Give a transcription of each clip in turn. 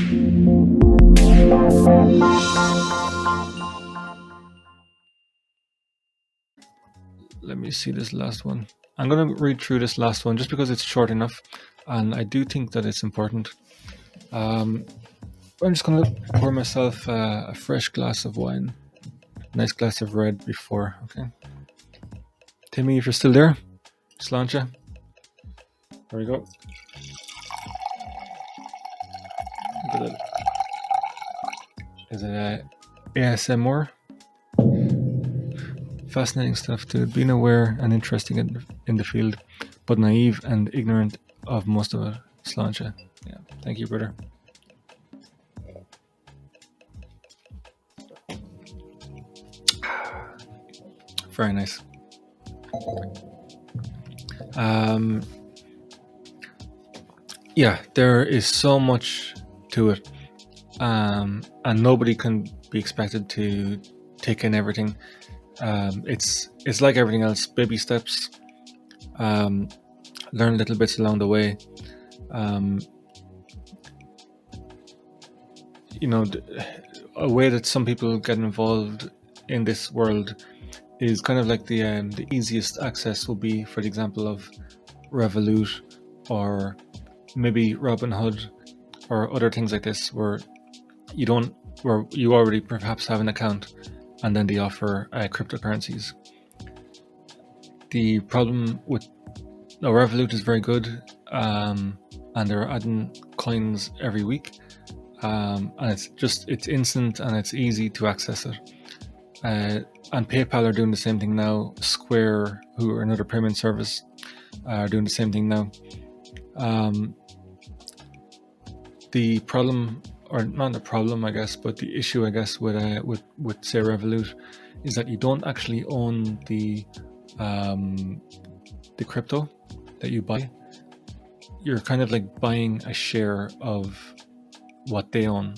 Let me see this last one. I'm going to read through this last one just because it's short enough, and I do think that it's important. I'm just going to pour myself a fresh glass of wine. Nice glass of red before, okay? Timmy, if you're still there, sláinte. There we go. Is it ASMR? Fascinating stuff, dude. Being aware and interesting in the field, but naive and ignorant of most of it. Sláinte. Yeah, thank you, brother. Very nice. Yeah, there is so much to it, and nobody can be expected to take in everything. It's like everything else, baby steps. Learn little bits along the way. A way that some people get involved in this world is kind of like the easiest access will be, for the example of Revolut or maybe Robinhood or other things like this, where you already perhaps have an account, and then they offer cryptocurrencies. The problem with Revolut is very good, and they're adding coins every week, and it's instant and it's easy to access it. And PayPal are doing the same thing now. Square, who are another payment service, are doing the same thing now. The problem, or not the problem, I guess, but the issue, I guess, with say Revolut, is that you don't actually own the crypto that you buy. You're kind of like buying a share of what they own.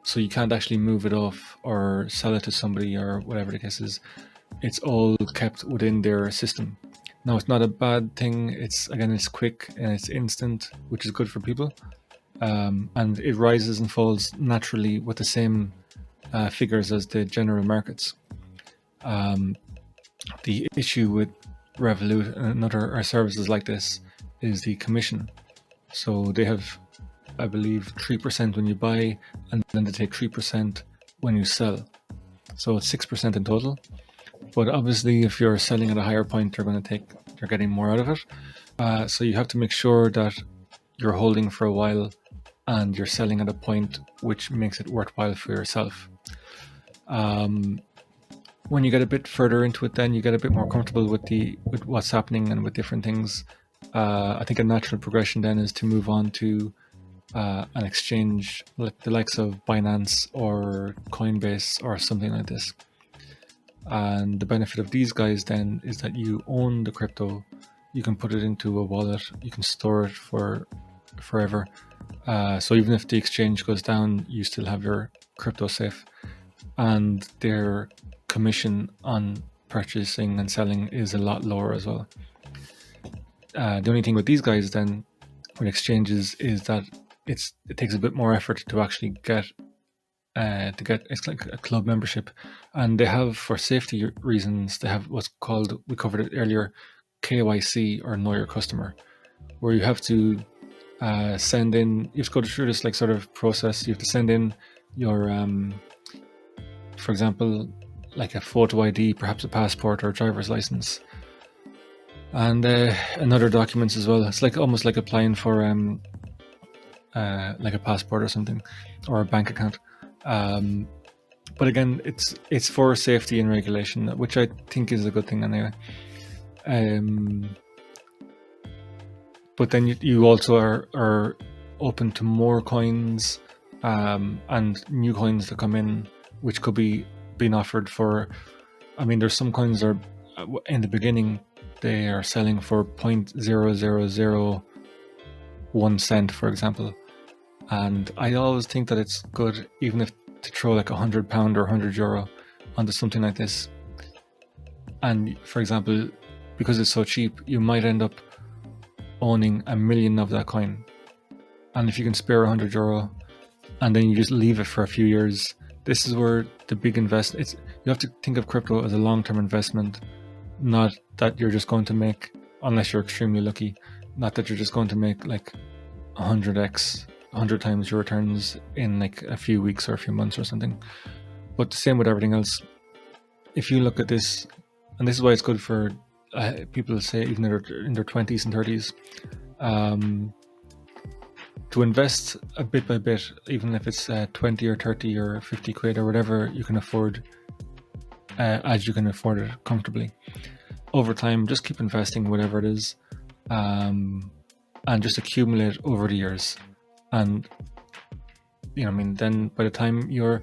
So you can't actually move it off or sell it to somebody or whatever the case is. It's all kept within their system. Now, it's not a bad thing. It's quick and it's instant, which is good for people. And it rises and falls naturally with the same figures as the general markets. The issue with Revolut and other services like this is the commission. So they have, I believe, 3% when you buy, and then they take 3% when you sell. So it's 6% in total. But obviously, if you're selling at a higher point, they're getting more out of it. So you have to make sure that you're holding for a while and you're selling at a point which makes it worthwhile for yourself. When you get a bit further into it, then you get a bit more comfortable with what's happening and with different things. I think a natural progression then is to move on to an exchange like the likes of Binance or Coinbase or something like this. And the benefit of these guys then is that you own the crypto. You can put it into a wallet. You can store it for forever. So even if the exchange goes down, you still have your crypto safe. And their commission on purchasing and selling is a lot lower as well. The only thing with these guys then, with exchanges, is that it takes a bit more effort to actually get it's like a club membership, and they have, for safety reasons, they have what's called, we covered it earlier, KYC, or know your customer, where you have to send in, you have to go through this like sort of process. You have to send in your for example, like a photo ID, perhaps a passport or a driver's license, and other documents as well. It's like almost like applying for like a passport or something, or a bank account. But again, it's for safety and regulation, which I think is a good thing anyway. But then you also are open to more coins and new coins that come in, which could be being offered for. I mean, there's some coins are in the beginning they are selling for 0.0001 cent, for example. And I always think that it's good, even if to throw like £100 or €100 onto something like this. And for example, because it's so cheap, you might end up owning 1 million of that coin. and if you can spare €100 and then you just leave it for a few years, this is where the big investment. You have to think of crypto as a long-term investment, not that you're just going to make, unless you're extremely lucky, not that you're just going to make like 100x, 100 times your returns in like a few weeks or a few months or something. But the same with everything else. If you look at this, and this is why it's good for people, say even in their 20s and 30s, to invest a bit by bit, even if it's 20 or 30 or 50 quid or whatever you can afford, as you can afford it comfortably. Over time, just keep investing whatever it is, and just accumulate over the years. And then by the time you're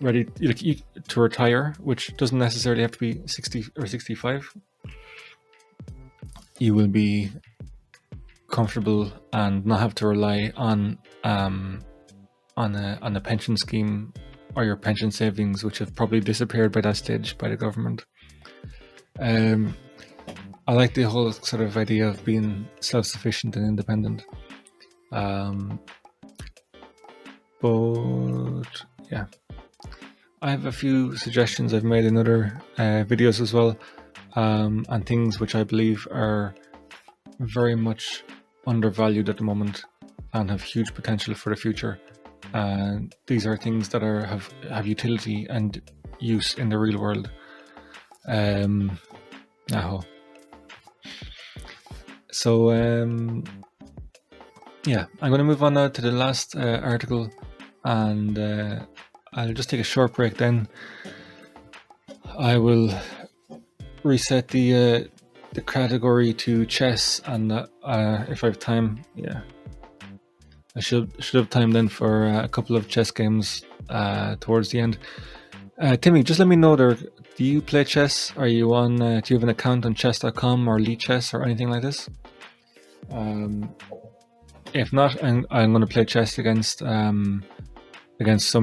ready to retire, which doesn't necessarily have to be 60 or 65, you will be comfortable and not have to rely on a pension scheme or your pension savings, which have probably disappeared by that stage by the government. I like the whole sort of idea of being self-sufficient and independent. But yeah, I have a few suggestions I've made in other videos as well, and things which I believe are very much undervalued at the moment and have huge potential for the future. And these are things that have utility and use in the real world. So yeah, I'm going to move on now to the last article, and I'll just take a short break. Then I will reset the category to chess, and if I have time, yeah, I should have time then for a couple of chess games towards the end. Timmy, just let me know there. Do you play chess? Are you on? Do you have an account on chess.com or Chess or anything like this? If not, I'm going to play chess against some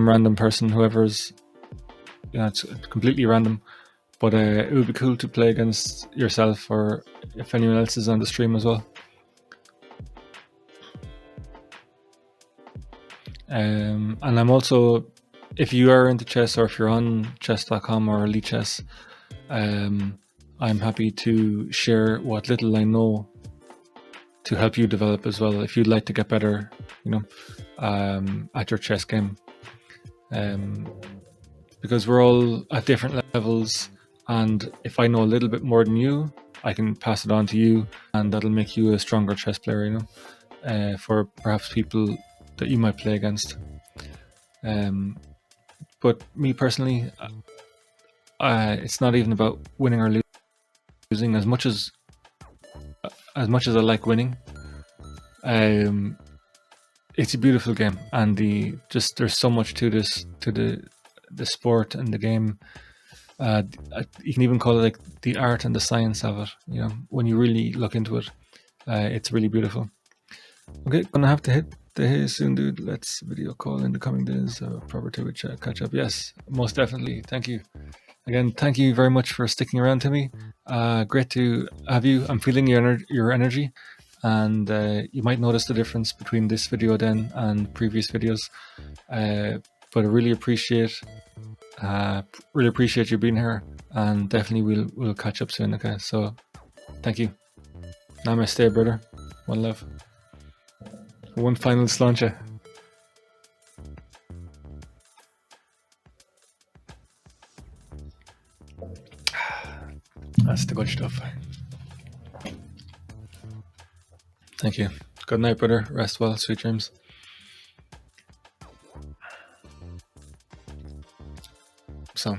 random person, whoever's. It's completely random, but it would be cool to play against yourself, or if anyone else is on the stream as well. And I'm also, if you are into chess, or if you're on chess.com or Chess, I'm happy to share what little I know to help you develop as well, if you'd like to get better, at your chess game. Because we're all at different levels, and if I know a little bit more than you, I can pass it on to you, and that'll make you a stronger chess player, for perhaps people that you might play against. But me personally, it's not even about winning or losing as much as I like winning. It's a beautiful game, and there's so much to the sport and the game. You can even call it like the art and the science of it. When you really look into it, it's really beautiful. Okay, gonna have to hit the hay soon, dude. Let's video call in the coming days. Proper to catch up. Yes, most definitely. Thank you. Again, thank you very much for sticking around, Timmy. Great to have you. I'm feeling your energy, and you might notice the difference between this video then and previous videos. But I really appreciate you being here, and definitely we'll catch up soon. Okay, so thank you. Namaste, brother. One love. One final sláinte. That's the good stuff. Thank you. Good night, brother. Rest well. Sweet dreams. So,